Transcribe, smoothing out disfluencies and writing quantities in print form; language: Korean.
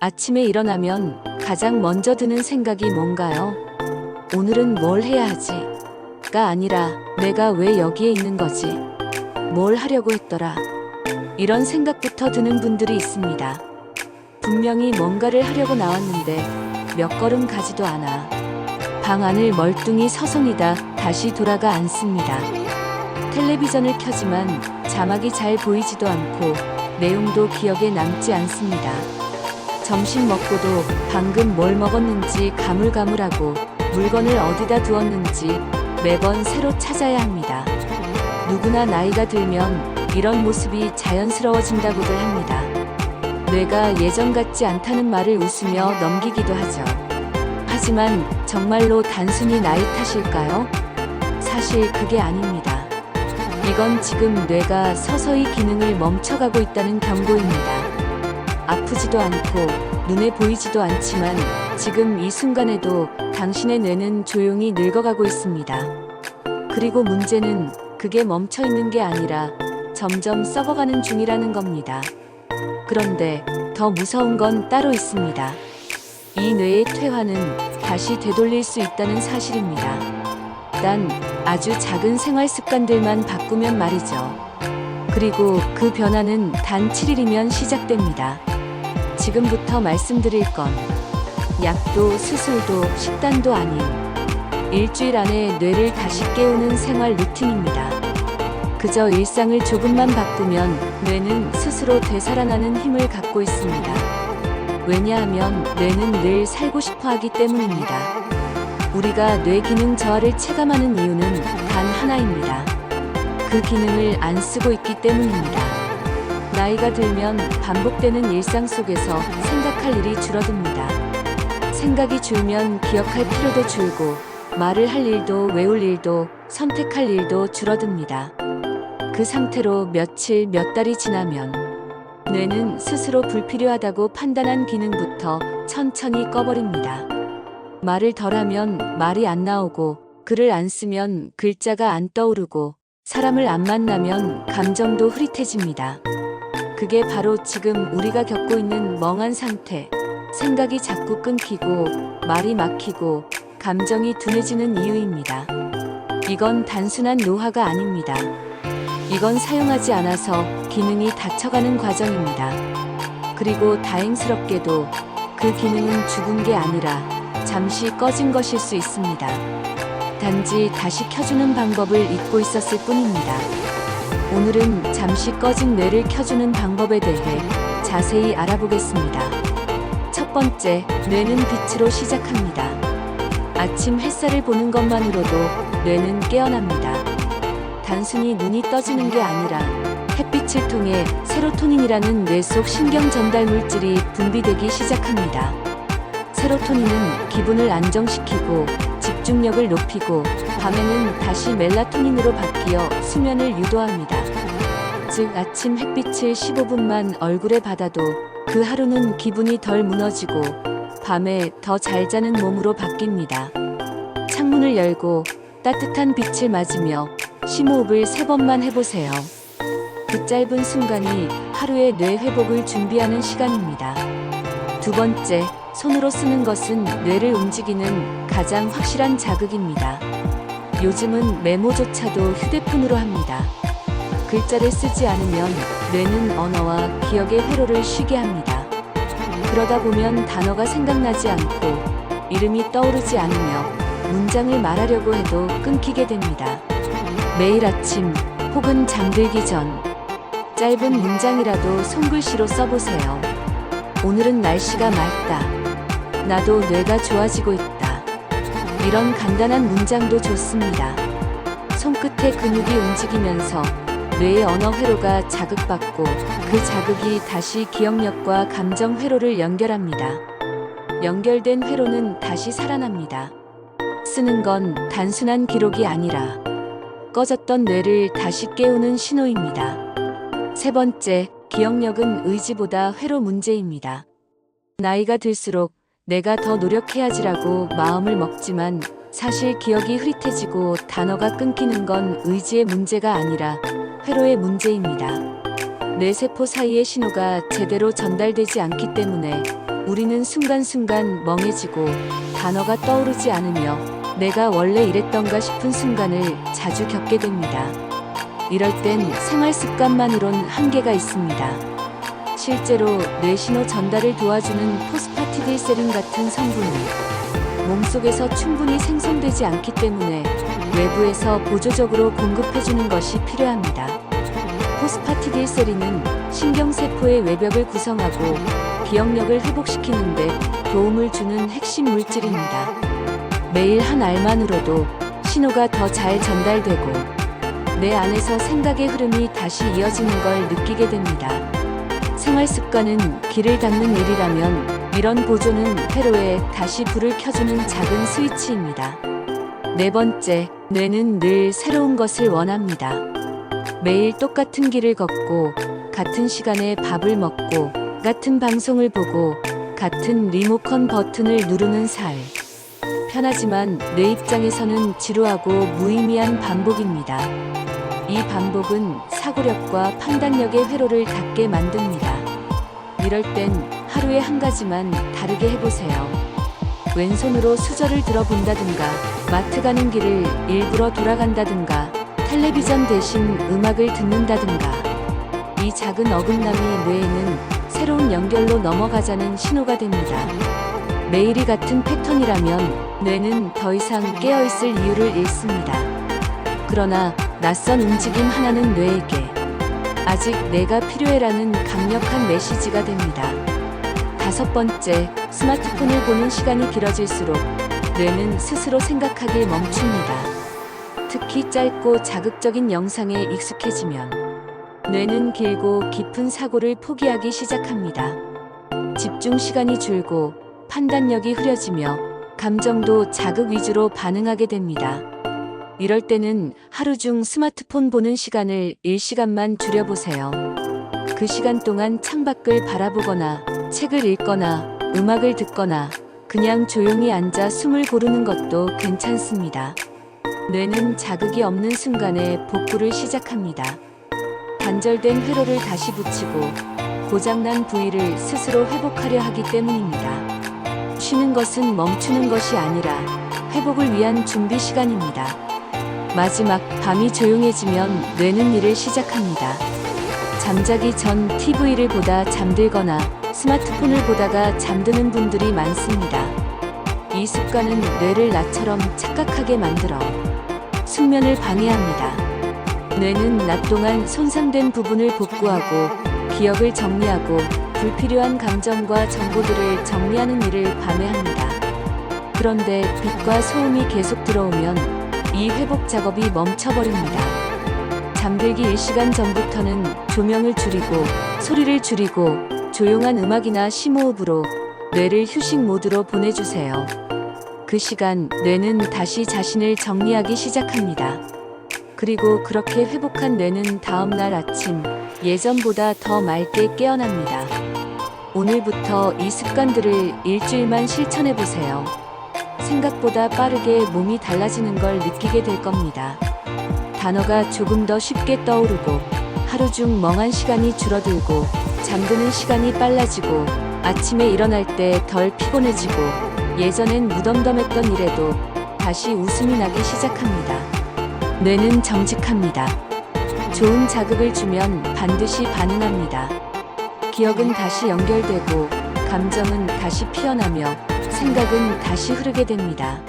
아침에 일어나면 가장 먼저 드는 생각이 뭔가요? 오늘은 뭘 해야 하지? 가 아니라 내가 왜 여기에 있는 거지? 뭘 하려고 했더라? 이런 생각부터 드는 분들이 있습니다. 분명히 뭔가를 하려고 나왔는데 몇 걸음 가지도 않아. 방 안을 멀뚱히 서성이다 다시 돌아가 앉습니다. 텔레비전을 켜지만 자막이 잘 보이지도 않고 내용도 기억에 남지 않습니다. 점심 먹고도 방금 뭘 먹었는지 가물가물하고 물건을 어디다 두었는지 매번 새로 찾아야 합니다. 누구나 나이가 들면 이런 모습이 자연스러워진다고들 합니다. 뇌가 예전 같지 않다는 말을 웃으며 넘기기도 하죠. 하지만 정말로 단순히 나이 탓일까요? 사실 그게 아닙니다. 이건 지금 뇌가 서서히 기능을 멈춰가고 있다는 경고입니다. 아프지도 않고 눈에 보이지도 않지만 지금 이 순간에도 당신의 뇌는 조용히 늙어가고 있습니다. 그리고 문제는 그게 멈춰 있는 게 아니라 점점 썩어가는 중이라는 겁니다. 그런데 더 무서운 건 따로 있습니다. 이 뇌의 퇴화는 다시 되돌릴 수 있다는 사실입니다. 단 아주 작은 생활 습관들만 바꾸면 말이죠. 그리고 그 변화는 단 7일이면 시작됩니다. 지금부터 말씀드릴 건 약도 수술도 식단도 아닌 일주일 안에 뇌를 다시 깨우는 생활 루틴입니다. 그저 일상을 조금만 바꾸면 뇌는 스스로 되살아나는 힘을 갖고 있습니다. 왜냐하면 뇌는 늘 살고 싶어 하기 때문입니다. 우리가 뇌 기능 저하를 체감하는 이유는 단 하나입니다. 그 기능을 안 쓰고 있기 때문입니다. 나이가 들면 반복되는 일상 속에서 생각할 일이 줄어듭니다. 생각이 줄면 기억할 필요도 줄고 말을 할 일도 외울 일도 선택할 일도 줄어듭니다. 그 상태로 며칠 몇 달이 지나면 뇌는 스스로 불필요하다고 판단한 기능부터 천천히 꺼버립니다. 말을 덜하면 말이 안 나오고 글을 안 쓰면 글자가 안 떠오르고 사람을 안 만나면 감정도 흐릿해집니다. 그게 바로 지금 우리가 겪고 있는 멍한 상태, 생각이 자꾸 끊기고 말이 막히고 감정이 둔해지는 이유입니다. 이건 단순한 노화가 아닙니다. 이건 사용하지 않아서 기능이 닫혀가는 과정입니다. 그리고 다행스럽게도 그 기능은 죽은 게 아니라 잠시 꺼진 것일 수 있습니다. 단지 다시 켜주는 방법을 잊고 있었을 뿐입니다. 오늘은 잠시 꺼진 뇌를 켜주는 방법에 대해 자세히 알아보겠습니다. 첫 번째, 뇌는 빛으로 시작합니다. 아침 햇살을 보는 것만으로도 뇌는 깨어납니다. 단순히 눈이 떠지는 게 아니라 햇빛을 통해 세로토닌이라는 뇌 속 신경 전달 물질이 분비되기 시작합니다. 세로토닌은 기분을 안정시키고 집중력을 높이고 밤에는 다시 멜라토닌으로 바뀌어 수면을 유도합니다. 즉 아침 햇빛을 15분만 얼굴에 받아도 그 하루는 기분이 덜 무너지고 밤에 더 잘 자는 몸으로 바뀝니다. 창문을 열고 따뜻한 빛을 맞으며 심호흡을 3번만 해보세요. 그 짧은 순간이 하루의 뇌 회복을 준비하는 시간입니다. 두 번째, 손으로 쓰는 것은 뇌를 움직이는 가장 확실한 자극입니다. 요즘은 메모조차도 휴대폰으로 합니다. 글자를 쓰지 않으면 뇌는 언어와 기억의 회로를 쉬게 합니다. 그러다 보면 단어가 생각나지 않고 이름이 떠오르지 않으며 문장을 말하려고 해도 끊기게 됩니다. 매일 아침 혹은 잠들기 전 짧은 문장이라도 손글씨로 써보세요. 오늘은 날씨가 맑다. 나도 뇌가 좋아지고 있다. 이런 간단한 문장도 좋습니다. 손끝의 근육이 움직이면서 뇌의 언어 회로가 자극받고 그 자극이 다시 기억력과 감정 회로를 연결합니다. 연결된 회로는 다시 살아납니다. 쓰는 건 단순한 기록이 아니라 꺼졌던 뇌를 다시 깨우는 신호입니다. 세 번째, 기억력은 의지보다 회로 문제입니다. 나이가 들수록 내가 더 노력해야지라고 마음을 먹지만 사실 기억이 흐릿해지고 단어가 끊기는 건 의지의 문제가 아니라 회로의 문제입니다. 뇌세포 사이의 신호가 제대로 전달되지 않기 때문에 우리는 순간순간 멍해지고 단어가 떠오르지 않으며 내가 원래 이랬던가 싶은 순간을 자주 겪게 됩니다. 이럴 땐 생활 습관만으론 한계가 있습니다. 실제로 뇌신호 전달을 도와주는 포스파티딜세린 같은 성분은 몸속에서 충분히 생성되지 않기 때문에 외부에서 보조적으로 공급해주는 것이 필요합니다. 포스파티딜세린은 신경세포의 외벽을 구성하고 기억력을 회복시키는 데 도움을 주는 핵심 물질입니다. 매일 한 알만으로도 신호가 더 잘 전달되고 내 안에서 생각의 흐름이 다시 이어지는 걸 느끼게 됩니다. 생활 습관은 길을 닦는 일이라면 이런 보조는 회로에 다시 불을 켜주는 작은 스위치입니다. 네 번째, 뇌는 늘 새로운 것을 원합니다. 매일 똑같은 길을 걷고 같은 시간에 밥을 먹고 같은 방송을 보고 같은 리모컨 버튼을 누르는 삶. 편하지만 내 입장에서는 지루하고 무의미한 반복입니다. 이 반복은 사고력과 판단력의 회로를 닫게 만듭니다. 이럴 땐 하루에 한 가지만 다르게 해보세요. 왼손으로 수저를 들어본다든가, 마트 가는 길을 일부러 돌아간다든가, 텔레비전 대신 음악을 듣는다든가. 이 작은 어긋남이 뇌에는 새로운 연결로 넘어가자는 신호가 됩니다. 매일이 같은 패턴이라면 뇌는 더 이상 깨어있을 이유를 잃습니다. 그러나 낯선 움직임 하나는 뇌에게 아직 내가 필요해라는 강력한 메시지가 됩니다. 다섯 번째, 스마트폰을 보는 시간이 길어질수록 뇌는 스스로 생각하길 멈춥니다. 특히 짧고 자극적인 영상에 익숙해지면 뇌는 길고 깊은 사고를 포기하기 시작합니다. 집중 시간이 줄고 판단력이 흐려지며 감정도 자극 위주로 반응하게 됩니다. 이럴 때는 하루 중 스마트폰 보는 시간을 1시간만 줄여보세요. 그 시간 동안 창밖을 바라보거나 책을 읽거나 음악을 듣거나 그냥 조용히 앉아 숨을 고르는 것도 괜찮습니다. 뇌는 자극이 없는 순간에 복구를 시작합니다. 단절된 회로를 다시 붙이고 고장난 부위를 스스로 회복하려 하기 때문입니다. 쉬는 것은 멈추는 것이 아니라 회복을 위한 준비 시간입니다. 마지막, 밤이 조용해지면 뇌는 일을 시작합니다. 잠자기 전 TV를 보다 잠들거나 스마트폰을 보다가 잠드는 분들이 많습니다. 이 습관은 뇌를 나처럼 착각하게 만들어 숙면을 방해합니다. 뇌는 낮 동안 손상된 부분을 복구하고 기억을 정리하고 불필요한 감정과 정보들을 정리하는 일을 밤에 합니다. 그런데 빛과 소음이 계속 들어오면 이 회복 작업이 멈춰버립니다. 잠들기 1시간 전부터는 조명을 줄이고 소리를 줄이고 조용한 음악이나 심호흡으로 뇌를 휴식 모드로 보내주세요. 그 시간 뇌는 다시 자신을 정리하기 시작합니다. 그리고 그렇게 회복한 뇌는 다음날 아침 예전보다 더 맑게 깨어납니다. 오늘부터 이 습관들을 일주일만 실천해보세요. 생각보다 빠르게 몸이 달라지는 걸 느끼게 될 겁니다. 단어가 조금 더 쉽게 떠오르고 하루 중 멍한 시간이 줄어들고 잠드는 시간이 빨라지고 아침에 일어날 때 덜 피곤해지고 예전엔 무덤덤했던 일에도 다시 웃음이 나기 시작합니다. 뇌는 정직합니다. 좋은 자극을 주면 반드시 반응합니다. 기억은 다시 연결되고 감정은 다시 피어나며 생각은 다시 흐르게 됩니다.